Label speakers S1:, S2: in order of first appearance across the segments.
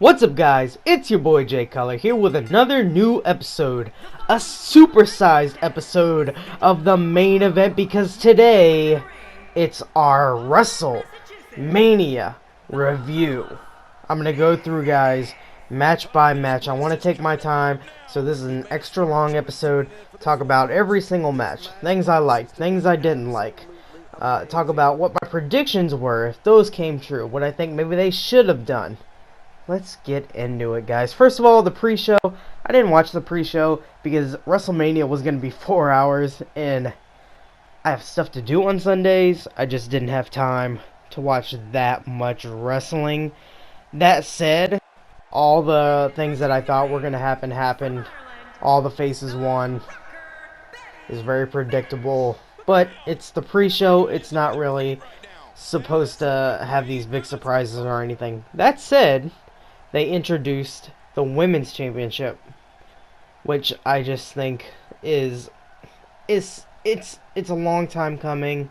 S1: What's up, guys? It's your boy Jay Color here with another new episode, a supersized episode of the main event, because today it's our Wrestlemania review. I'm gonna go through, guys, match by match. I want to take my time, so this is an extra long episode. Talk about every single match, things I liked, things I didn't like. Talk about what my predictions were, if those came true, what I think maybe they should have done. Let's get into it, guys. First of all, the pre-show. I didn't watch the pre-show because WrestleMania was going to be 4 hours, and I have stuff to do on Sundays. I just didn't have time to watch that much wrestling. That said, all the things that I thought were going to happen happened. All the faces won. It's very predictable, but it's the pre-show. It's not really supposed to have these big surprises or anything. That said, they introduced the Women's Championship, which I just think is it's a long time coming.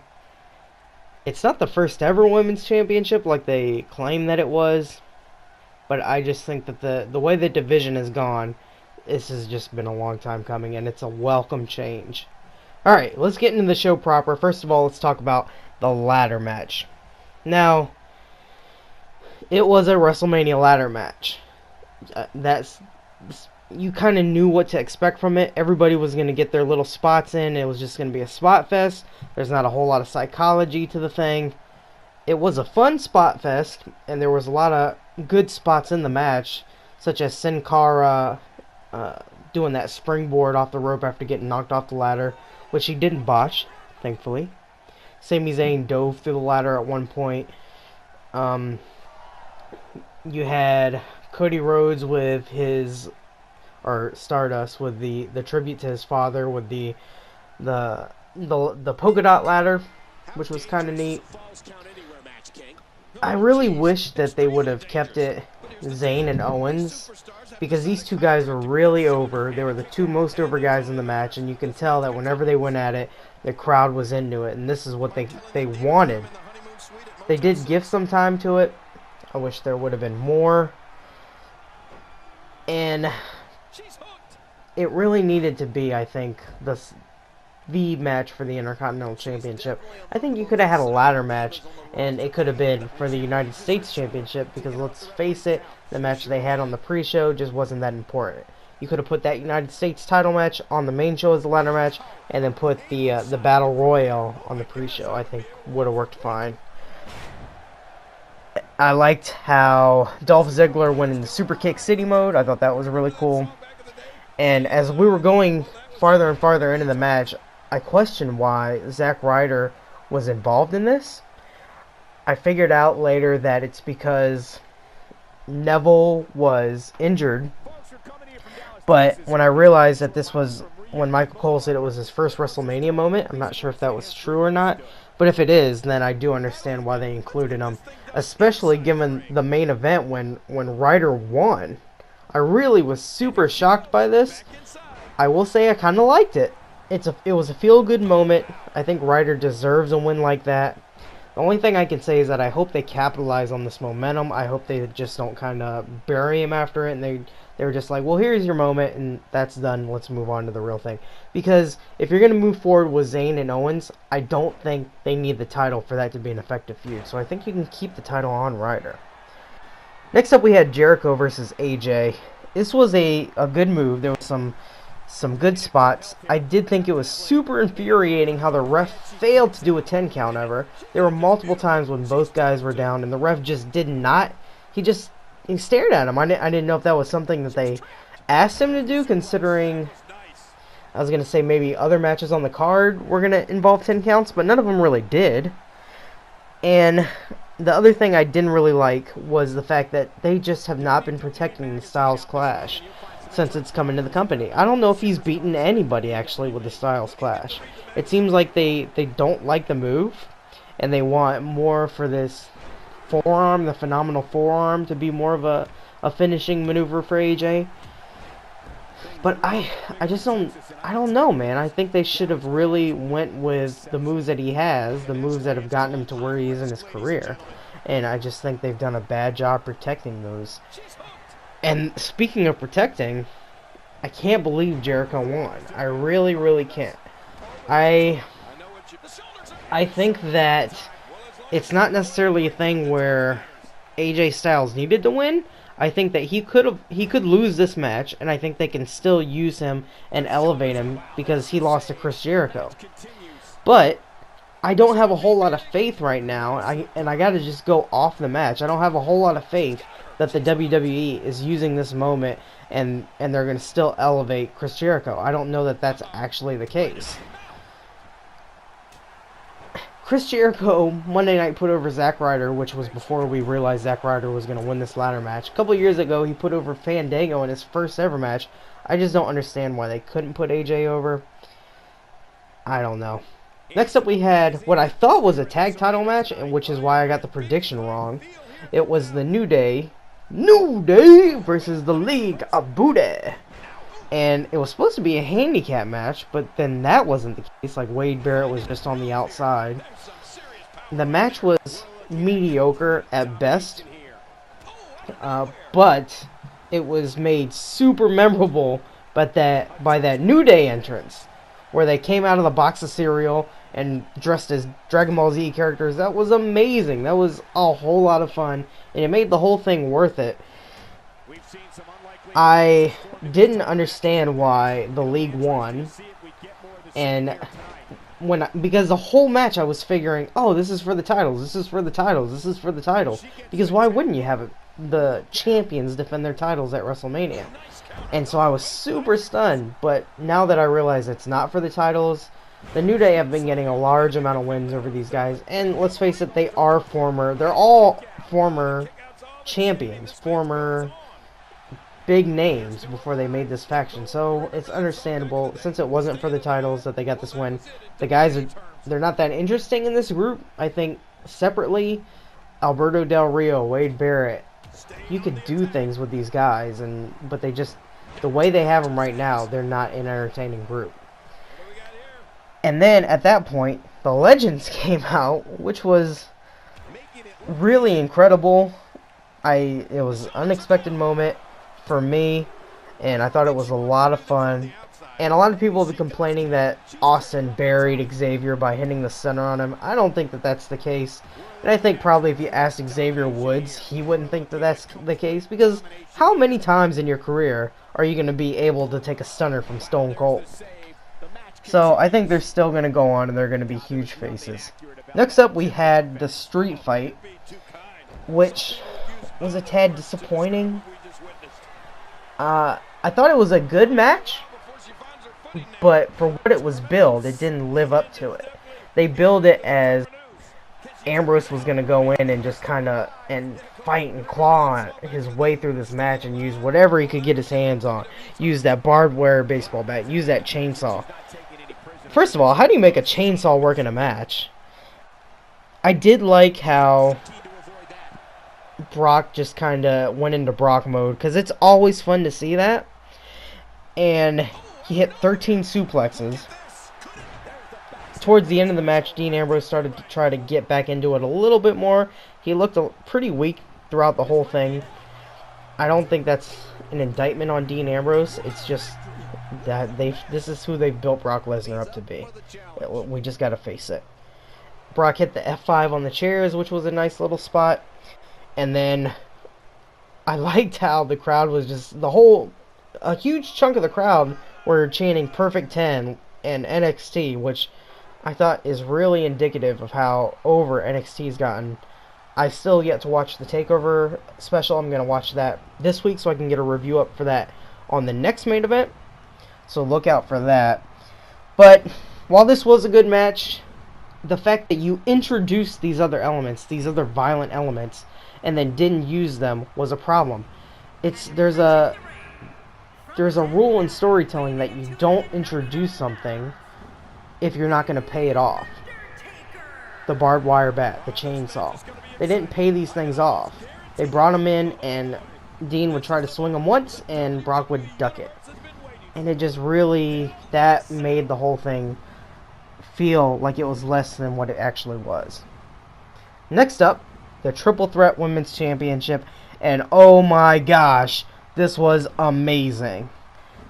S1: It's not the first ever Women's Championship like they claim that it was, but I just think that the way the division has gone, this has just been a long time coming, and it's a welcome change. Alright, let's get into the show proper. First of all, let's talk about the ladder match. Now, it was a WrestleMania ladder match. You kind of knew what to expect from it. Everybody was going to get their little spots in. It was just going to be a spot fest. There's not a whole lot of psychology to the thing. It was a fun spot fest, and there was a lot of good spots in the match, such as Sin Cara doing that springboard off the rope after getting knocked off the ladder, which he didn't botch, thankfully. Sami Zayn dove through the ladder at one point. You had Cody Rhodes with Stardust with the tribute to his father with the polka dot ladder, which was kind of neat. I really wish that they would have kept it Zayn and Owens, because these two guys were really over. They were the two most over guys in the match, and you can tell that whenever they went at it, the crowd was into it, and this is what they wanted. They did give some time to it. I wish there would have been more. And it really needed to be, I think, the match for the Intercontinental Championship. I think you could have had a ladder match, and it could have been for the United States Championship, because let's face it, the match they had on the pre-show just wasn't that important. You could have put that United States title match on the main show as the ladder match, and then put the Battle Royal on the pre-show. I think would have worked fine. I liked how Dolph Ziggler went into Super Kick City mode. I thought that was really cool. And as we were going farther and farther into the match, I questioned why Zack Ryder was involved in this. I figured out later that it's because Neville was injured. But when I realized that this was when Michael Cole said it was his first WrestleMania moment, I'm not sure if that was true or not. But if it is, then I do understand why they included him, especially given the main event when Ryder won. I really was super shocked by this. I will say I kind of liked it. It was a feel-good moment. I think Ryder deserves a win like that. The only thing I can say is that I hope they capitalize on this momentum. I hope they just don't kind of bury him after it, and they were just like, well, here's your moment, and that's done. Let's move on to the real thing. Because if you're going to move forward with Zayn and Owens, I don't think they need the title for that to be an effective feud. So I think you can keep the title on Ryder. Next up, we had Jericho versus AJ. This was a good move. There was some good spots. I did think it was super infuriating how the ref failed to do a 10 count ever. There were multiple times when both guys were down, and the ref just did not. He stared at him. I didn't know if that was something that they asked him to do, considering I was going to say maybe other matches on the card were going to involve 10 counts, but none of them really did. And the other thing I didn't really like was the fact that they just have not been protecting the Styles Clash since it's come into the company. I don't know if he's beaten anybody, actually, with the Styles Clash. It seems like they don't like the move, and they want more for this forearm, the phenomenal forearm, to be more of a finishing maneuver for AJ. But I don't know, man. I think they should have really went with the moves that he has, the moves that have gotten him to where he is in his career. And I just think they've done a bad job protecting those. And speaking of protecting, I can't believe Jericho won. I really, really can't. I think that it's not necessarily a thing where AJ Styles needed to win. I think that he could lose this match, and I think they can still use him and elevate him because he lost to Chris Jericho. But I don't have a whole lot of faith right now, and I got to just go off the match. I don't have a whole lot of faith that the WWE is using this moment and they're going to still elevate Chris Jericho. I don't know that that's actually the case. Chris Jericho Monday night put over Zack Ryder, which was before we realized Zack Ryder was going to win this ladder match. A couple years ago, he put over Fandango in his first ever match. I just don't understand why they couldn't put AJ over. I don't know. Next up, we had what I thought was a tag title match, and which is why I got the prediction wrong. It was the New Day versus the League of Buddha. And it was supposed to be a handicap match, but then that wasn't the case. Like, Wade Barrett was just on the outside. The match was mediocre at best, but it was made super memorable by that New Day entrance, where they came out of the box of cereal and dressed as Dragon Ball Z characters. That was amazing. That was a whole lot of fun, and it made the whole thing worth it. I didn't understand why the League won, and because the whole match I was figuring, oh, this is for the titles, this is for the titles, this is for the titles, because why wouldn't you have the champions defend their titles at WrestleMania? And so I was super stunned, but now that I realize it's not for the titles, the New Day have been getting a large amount of wins over these guys, and let's face it, they're all former champions, former big names before they made this faction, so it's understandable, since it wasn't for the titles, that they got this win. The guys they're not that interesting in this group. I think separately, Alberto Del Rio, Wade Barrett, you could do things with these guys, but they just, the way they have them right now, they're not an entertaining group. And then at that point, the Legends came out, which was really incredible. It was an unexpected moment for me, and I thought it was a lot of fun. And a lot of people have been complaining that Austin buried Xavier by hitting the center on him. I don't think that that's the case. And I think probably if you asked Xavier Woods, he wouldn't think that that's the case, because how many times in your career are you going to be able to take a stunner from Stone Cold? So I think they're still going to go on, and they're going to be huge faces. Next up, we had the street fight, which was a tad disappointing. I thought it was a good match, but for what it was billed, it didn't live up to it. They billed it as Ambrose was going to go in and just kind of fight and claw his way through this match and use whatever he could get his hands on. Use that barbed wire baseball bat. Use that chainsaw. First of all, how do you make a chainsaw work in a match? I did like how Brock just kind of went into Brock mode, because it's always fun to see that. And he hit 13 suplexes. Towards the end of the match, Dean Ambrose started to try to get back into it a little bit more. He looked pretty weak throughout the whole thing. I don't think that's an indictment on Dean Ambrose. It's just that this is who they've built Brock Lesnar up to be. We just got to face it. Brock hit the F5 on the chairs, which was a nice little spot. And then I liked how the crowd was just, a huge chunk of the crowd were chanting Perfect 10 and NXT, which I thought is really indicative of how over NXT's gotten. I still yet to watch the TakeOver special. I'm going to watch that this week so I can get a review up for that on the next main event. So look out for that. But while this was a good match, the fact that you introduced these other elements, these other violent elements, and then didn't use them was a problem. There's a rule in storytelling that you don't introduce something if you're not going to pay it off. The barbed wire bat, the chainsaw. They didn't pay these things off. They brought them in, and Dean would try to swing them once, and Brock would duck it. And it just really, that made the whole thing feel like it was less than what it actually was. Next up, the Triple Threat Women's Championship, and oh my gosh, This was amazing.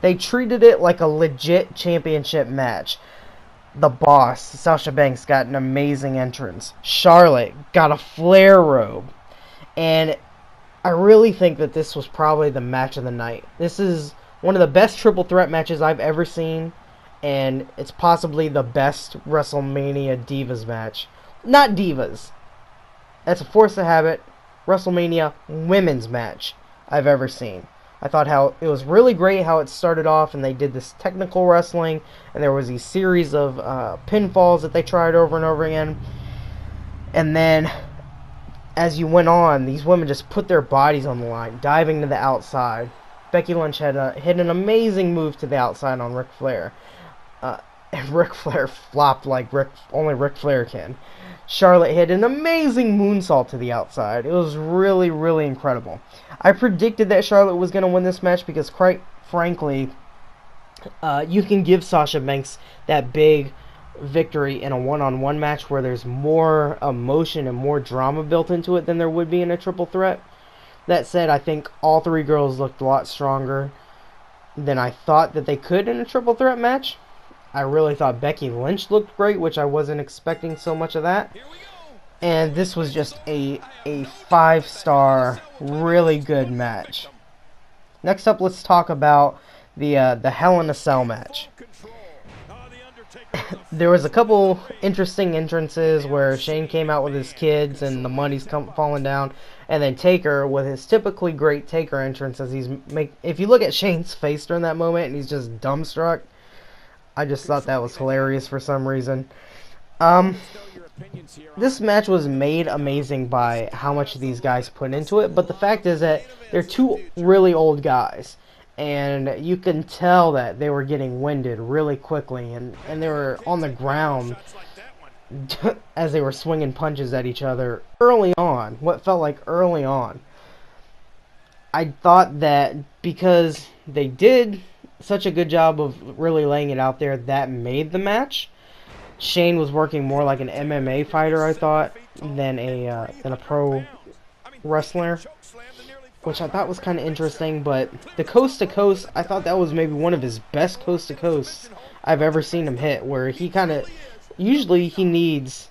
S1: They treated it like a legit championship match. The Boss, Sasha Banks, got an amazing entrance. Charlotte got a flare robe. And I really think that this was probably the match of the night. This is one of the best triple threat matches I've ever seen. And it's possibly the best WrestleMania Divas match. Not Divas. That's a force of habit. WrestleMania women's match I've ever seen. I thought how it was really great how it started off, and they did this technical wrestling, and there was a series of pinfalls that they tried over and over again. And then, as you went on, these women just put their bodies on the line, diving to the outside. Becky Lynch hit an amazing move to the outside on Ric Flair. And Ric Flair flopped like only Ric Flair can. Charlotte hit an amazing moonsault to the outside. It was really, really incredible. I predicted that Charlotte was going to win this match because, quite frankly, you can give Sasha Banks that big victory in a one-on-one match where there's more emotion and more drama built into it than there would be in a triple threat. That said, I think all three girls looked a lot stronger than I thought that they could in a triple threat match. I really thought Becky Lynch looked great, which I wasn't expecting so much of that. And this was just a 5-star, really good match. Next up, let's talk about the Hell in a Cell match. There was a couple interesting entrances where Shane came out with his kids and the money's falling down, and then Taker with his typically great Taker entrance as if you look at Shane's face during that moment and he's just dumbstruck. I just thought that was hilarious for some reason. This match was made amazing by how much these guys put into it, but the fact is that they're two really old guys, and you can tell that they were getting winded really quickly, and they were on the ground as they were swinging punches at each other early on, what felt like early on. I thought that because they did such a good job of really laying it out there, that made the match. Shane was working more like an MMA fighter, I thought, than a pro wrestler, which I thought was kind of interesting. But the coast to coast, I thought that was maybe one of his best coast to coasts I've ever seen him hit, where he usually he needs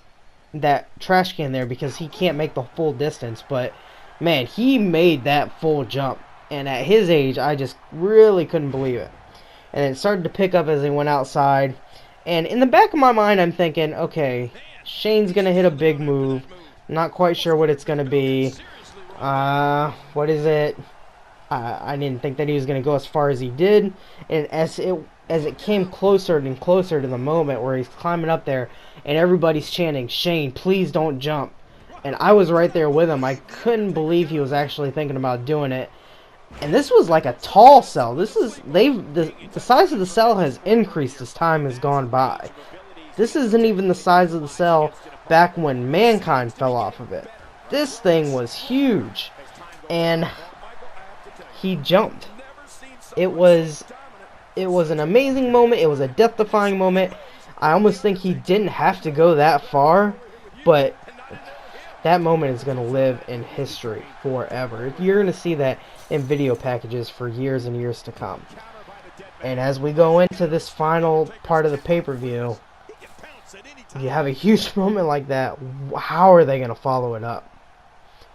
S1: that trash can there because he can't make the full distance, but man, he made that full jump, and at his age, I just really couldn't believe it. And it started to pick up as they went outside. And in the back of my mind, I'm thinking, okay, Shane's going to hit a big move. Not quite sure what it's going to be. What is it? I didn't think that he was going to go as far as he did. And as it came closer and closer to the moment where he's climbing up there, and everybody's chanting, "Shane, please don't jump." And I was right there with him. I couldn't believe he was actually thinking about doing it. And this was like a tall cell. The size of the cell has increased as time has gone by. This isn't even the size of the cell back when Mankind fell off of it. This thing was huge. And he jumped. It was an amazing moment. It was a death-defying moment. I almost think he didn't have to go that far, but that moment is going to live in history forever. You're going to see that in video packages for years and years to come. And as we go into this final part of the pay-per-view, you have a huge moment like that. How are they going to follow it up?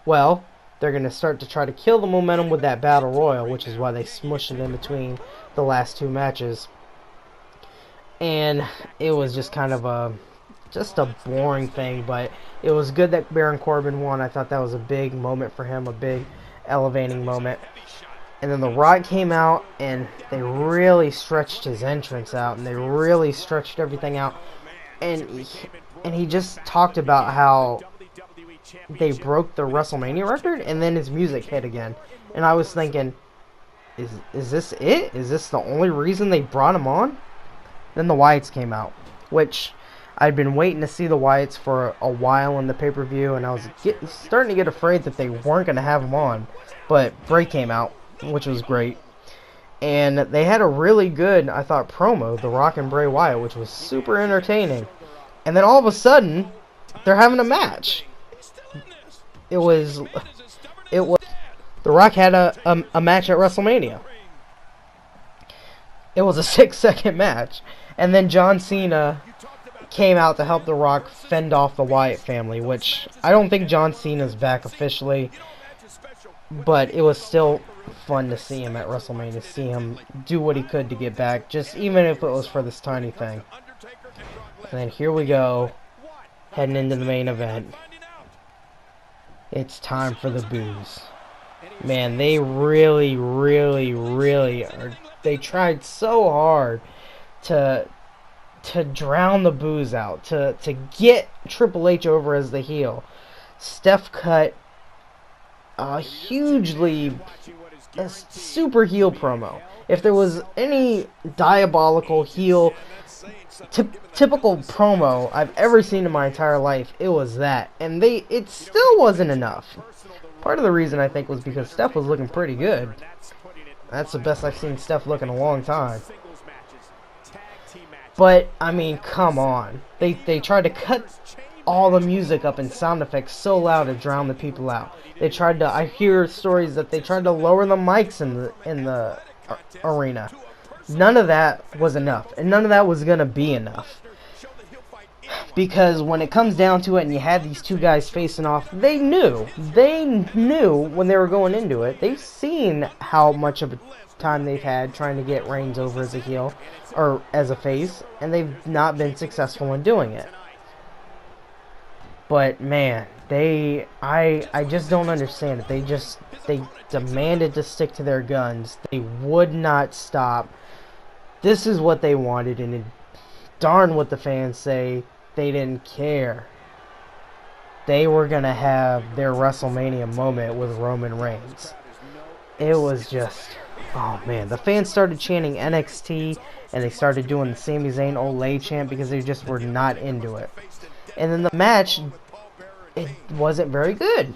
S1: Well, they're going to start to try to kill the momentum with that Battle Royal, which is why they smushed it in between the last two matches. And it was just kind of a boring thing, but it was good that Baron Corbin won. I thought that was a big moment for him, a big elevating moment. And then The Rock came out, and they really stretched his entrance out, and they really stretched everything out. And he just talked about how they broke the WrestleMania record, and then his music hit again. And I was thinking, is this it? Is this the only reason they brought him on? Then the Wyatts came out, which I'd been waiting to see the Wyatts for a while in the pay-per-view, and I was starting to get afraid that they weren't going to have him on. But Bray came out, which was great. And they had a really good, I thought, promo, The Rock and Bray Wyatt, which was super entertaining. And then all of a sudden, they're having a match. It was The Rock had a match at WrestleMania. It was a 6-second match. And then John Cena came out to help The Rock fend off the Wyatt family, which I don't think John Cena's back officially, but it was still fun to see him at WrestleMania, see him do what he could to get back, just even if it was for this tiny thing. And then here we go, heading into the main event. It's time for the boos. Man, they really they tried so hard to drown the boos out, to get Triple H over as the heel. Steph cut a super heel promo. If there was any diabolical heel typical promo I've ever seen in my entire life, it was that. And it still wasn't enough. Part of the reason I think was because Steph was looking pretty good. That's the best I've seen Steph look in a long time. But, I mean, come on. They tried to cut all the music up and sound effects so loud to drown the people out. They tried to, I hear stories that they tried to lower the mics in the arena. None of that was enough, and none of that was going to be enough. Because when it comes down to it and you had these two guys facing off, they knew when they were going into it. They've seen how much of a time they've had trying to get Reigns over as a heel, or as a face, and they've not been successful in doing it. But man, I just don't understand it. They demanded to stick to their guns. They would not stop. This is what they wanted, and darn what the fans say, they didn't care. They were going to have their WrestleMania moment with Roman Reigns. It was just, oh man. The fans started chanting NXT, and they started doing the Sami Zayn Olay chant because they just were not into it. And then the match, it wasn't very good.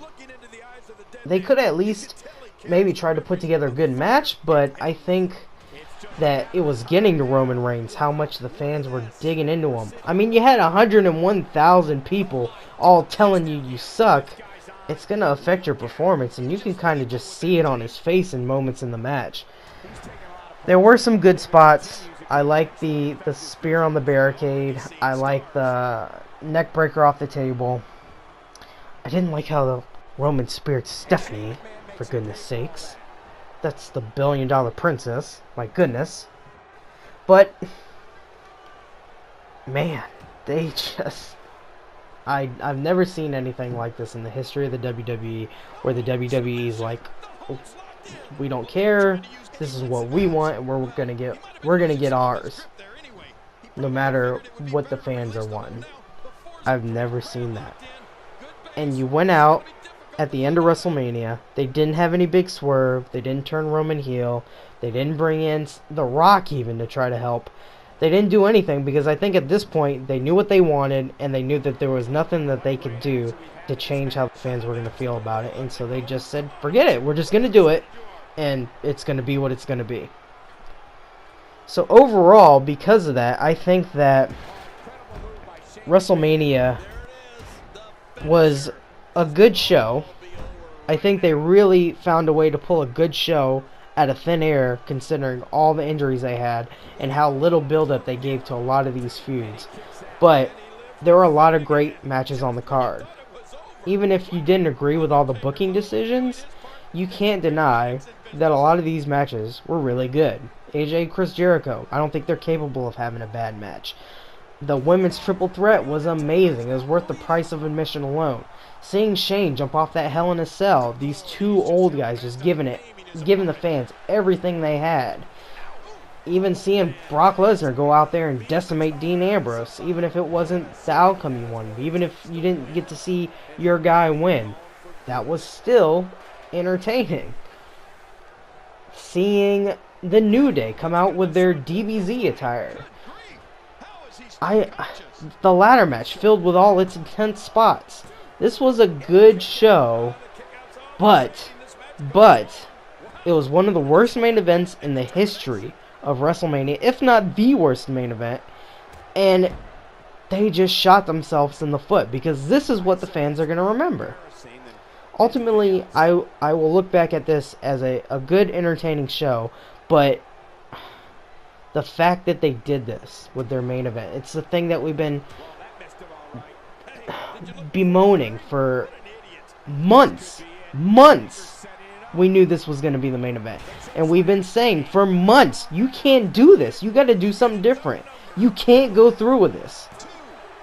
S1: They could at least maybe try to put together a good match, but I think that it was getting to Roman Reigns, how much the fans were digging into him. I mean, you had 101,000 people all telling you suck. It's going to affect your performance, and you can kind of just see it on his face in moments in the match. There were some good spots. I like the spear on the barricade. I like the neck breaker off the table. I didn't like how the Roman speared Stephanie, for goodness sakes. That's the billion-dollar princess. My goodness. But, man, they just... I've never seen anything like this in the history of the WWE, where the WWE is like, we don't care, this is what we want, and we're gonna get ours, no matter what the fans are wanting. I've never seen that. And you went out at the end of WrestleMania. They didn't have any big swerve. They didn't turn Roman heel. They didn't bring in The Rock even to try to help. They didn't do anything because I think at this point they knew what they wanted, and they knew that there was nothing that they could do to change how the fans were going to feel about it. And so they just said, forget it. We're just going to do it, and it's going to be what it's going to be. So overall, because of that, I think that WrestleMania was a good show. I think they really found a way to pull a good show out of thin air, considering all the injuries they had and how little build-up they gave to a lot of these feuds. But there were a lot of great matches on the card. Even if you didn't agree with all the booking decisions, you can't deny that a lot of these matches were really good. AJ, Chris Jericho, I don't think they're capable of having a bad match. The women's triple threat was amazing. It was worth the price of admission alone. Seeing Shane jump off that Hell in a Cell, these two old guys just giving the fans everything they had. Even seeing Brock Lesnar go out there and decimate Dean Ambrose, even if it wasn't the outcome you wanted, even if you didn't get to see your guy win, that was still entertaining. Seeing the New Day come out with their DBZ attire. The ladder match filled with all its intense spots. This was a good show, but it was one of the worst main events in the history of WrestleMania, if not the worst main event, and they just shot themselves in the foot because this is what the fans are going to remember. ultimately, I will look back at this as a good, entertaining show, but the fact that they did this with their main event, it's the thing that we've been bemoaning for months. We knew this was going to be the main event. And we've been saying for months, you can't do this. You got to do something different. You can't go through with this.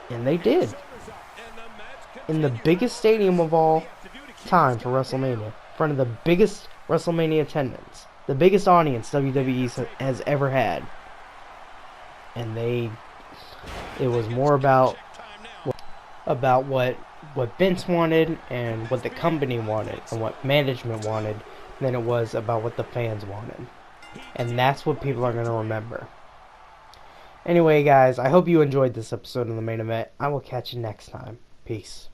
S1: And they did. In the biggest stadium of all time for WrestleMania. In front of the biggest WrestleMania attendance. The biggest audience WWE has ever had. And it was more about what Vince wanted and what the company wanted and what management wanted than it was about what the fans wanted. And that's what people are going to remember. Anyway, guys, I hope you enjoyed this episode of the main event. I will catch you next time. Peace.